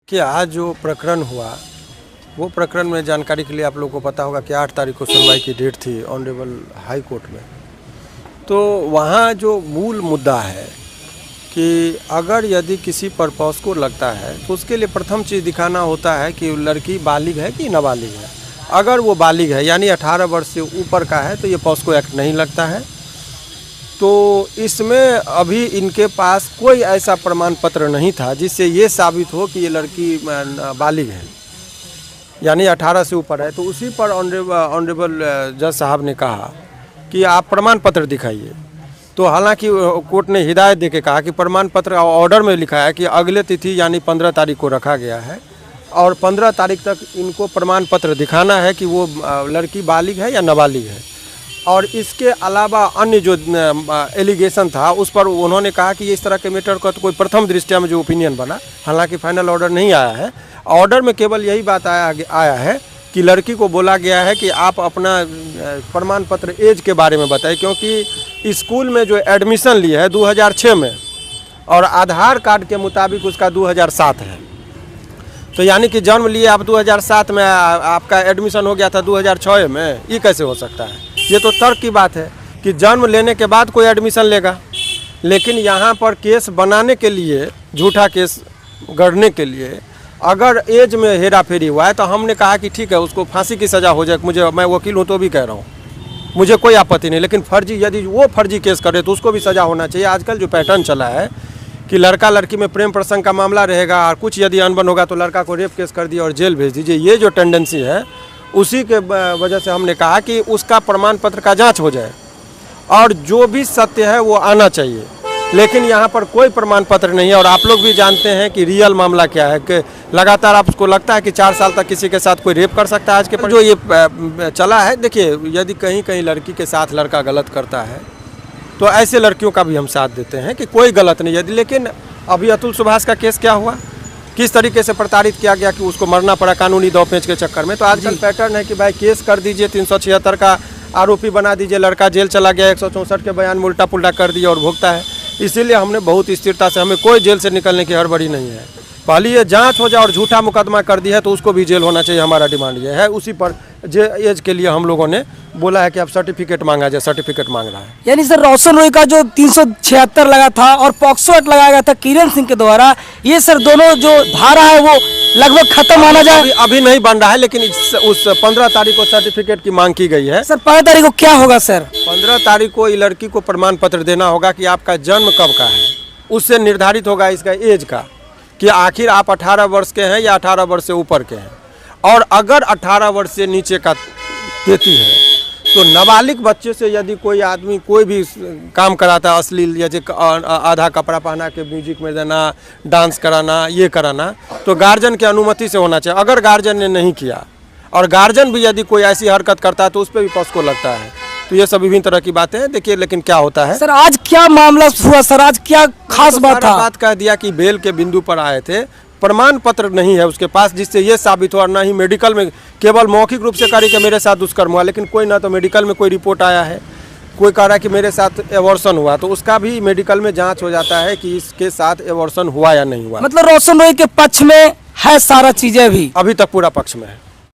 कि आज जो प्रकरण हुआ वो प्रकरण में जानकारी के लिए आप लोगों को पता होगा कि 8 तारीख को सुनवाई की डेट थी ऑनरेबल हाई कोर्ट में। तो वहाँ जो मूल मुद्दा है कि अगर यदि किसी पर्पस को लगता है तो उसके लिए प्रथम चीज़ दिखाना होता है कि लड़की बालिग है कि नाबालिग है। अगर वो बालिग है यानी 18 वर्ष से ऊपर का है तो ये पॉस्को एक्ट नहीं लगता है। तो इसमें अभी इनके पास कोई ऐसा प्रमाण पत्र नहीं था जिससे ये साबित हो कि ये लड़की बालिग है यानी 18 से ऊपर है। तो उसी पर ऑनरेबल जज साहब ने कहा कि आप प्रमाण पत्र दिखाइए। तो हालांकि कोर्ट ने हिदायत देके कहा कि प्रमाण पत्र ऑर्डर में लिखा है कि अगले तिथि यानी 15 तारीख को रखा गया है और 15 तारीख तक इनको प्रमाण पत्र दिखाना है कि वो लड़की बालिग है या नाबालिग है। और इसके अलावा अन्य जो एलिगेशन था उस पर उन्होंने कहा कि इस तरह के मैटर का तो कोई प्रथम दृष्टया में जो ओपिनियन बना, हालांकि फाइनल ऑर्डर नहीं आया है। ऑर्डर में केवल यही बात आया है कि लड़की को बोला गया है कि आप अपना प्रमाण पत्र एज के बारे में बताएं, क्योंकि स्कूल में जो एडमिशन लिया है 2006 में और आधार कार्ड के मुताबिक उसका 2007 है। तो यानी कि जन्म लिए आप 2007 में, आपका एडमिशन हो गया था 2006 में, ये कैसे हो सकता है? ये तो तर्क की बात है कि जन्म लेने के बाद कोई एडमिशन लेगा। लेकिन यहाँ पर केस बनाने के लिए, झूठा केस गढ़ने के लिए अगर एज में हेरा फेरी हुआ है तो हमने कहा कि ठीक है उसको फांसी की सज़ा हो जाए। मैं वकील हूँ तो भी कह रहा हूँ, मुझे कोई आपत्ति नहीं। लेकिन फर्जी, यदि वो फर्जी केस करे तो उसको भी सज़ा होना चाहिए। आजकल जो पैटर्न चला है कि लड़का लड़की में प्रेम प्रसंग का मामला रहेगा और कुछ यदि अनबन होगा तो लड़का को रेप केस कर दिया और जेल भेज दीजिए, ये जो टेंडेंसी है उसी के वजह से हमने कहा कि उसका प्रमाण पत्र का जांच हो जाए और जो भी सत्य है वो आना चाहिए। लेकिन यहाँ पर कोई प्रमाण पत्र नहीं है और आप लोग भी जानते हैं कि रियल मामला क्या है कि लगातार आपको लगता है कि 4 साल तक किसी के साथ कोई रेप कर सकता है। आज के पर जो ये चला है, देखिए यदि कहीं कहीं लड़की के साथ लड़का गलत करता है तो ऐसे लड़कियों का भी हम साथ देते हैं कि कोई गलत नहीं यदि। लेकिन अभी अतुल सुभाष का केस क्या हुआ, किस तरीके से प्रताड़ित किया गया कि उसको मरना पड़ा कानूनी दौपेंच के चक्कर में। तो आजकल पैटर्न है कि भाई केस कर दीजिए, 376 का आरोपी बना दीजिए, लड़का जेल चला गया, 164 के बयान में उल्टा पुल्टा कर दिया और भुगता है। इसीलिए हमने बहुत स्थिरता से, हमें कोई जेल से निकलने की हड़बड़ी नहीं है। पहले ये जांच हो जाए और झूठा मुकदमा कर दिया है तो उसको भी जेल होना चाहिए, हमारा डिमांड ये है। उसी पर एज के लिए हम लोगों ने बोला है कि अब सर्टिफिकेट मांगा जाए, सर्टिफिकेट मांग रहा है। यानी सर रोशन रॉय का जो 376 लगा था और पॉक्सो एक्ट लगाया गया था किरण सिंह के द्वारा, ये सर दोनों जो धारा है वो लगभग खत्म माना जाए। अभी नहीं बन रहा है, लेकिन उस 15 तारीख को सर्टिफिकेट की मांग की गई है। सर 15 तारीख को क्या होगा सर? 15 तारीख को ये लड़की को प्रमाण पत्र देना होगा कि आपका जन्म कब का है। उससे निर्धारित होगा इसका एज का कि आखिर आप 18 वर्ष के हैं या 18 वर्ष से ऊपर के हैं। और अगर 18 वर्ष से नीचे का देती है तो नाबालिग बच्चे से यदि कोई आदमी कोई भी काम कराता है, अश्लील जैसे आधा कपड़ा पहना के म्यूजिक में देना, डांस कराना, ये कराना, तो गार्जियन की अनुमति से होना चाहिए। अगर गार्जियन ने नहीं किया और गार्जियन भी यदि कोई ऐसी हरकत करता है तो उस पर भी पॉस्को लगता है। तो ये सब विभिन्न तरह की बातें हैं। देखिए लेकिन क्या होता है सर, आज क्या मामला हुआ सर? आज क्या खास बात था? बात कह दिया कि बेल के बिंदु पर आए थे, प्रमाण पत्र नहीं है उसके पास जिससे ये साबित हो, और ना ही मेडिकल में, केवल मौखिक रूप से करी कि मेरे साथ दुष्कर्म हुआ, लेकिन कोई ना तो मेडिकल में कोई रिपोर्ट आया है, कोई कह रहा है कि मेरे साथ एबॉर्शन हुआ, तो उसका भी मेडिकल में जांच हो जाता है कि इसके साथ एबॉर्शन हुआ या नहीं हुआ। मतलब रोशन रॉय के पक्ष में है सारा चीजें, अभी तक पूरा पक्ष में है।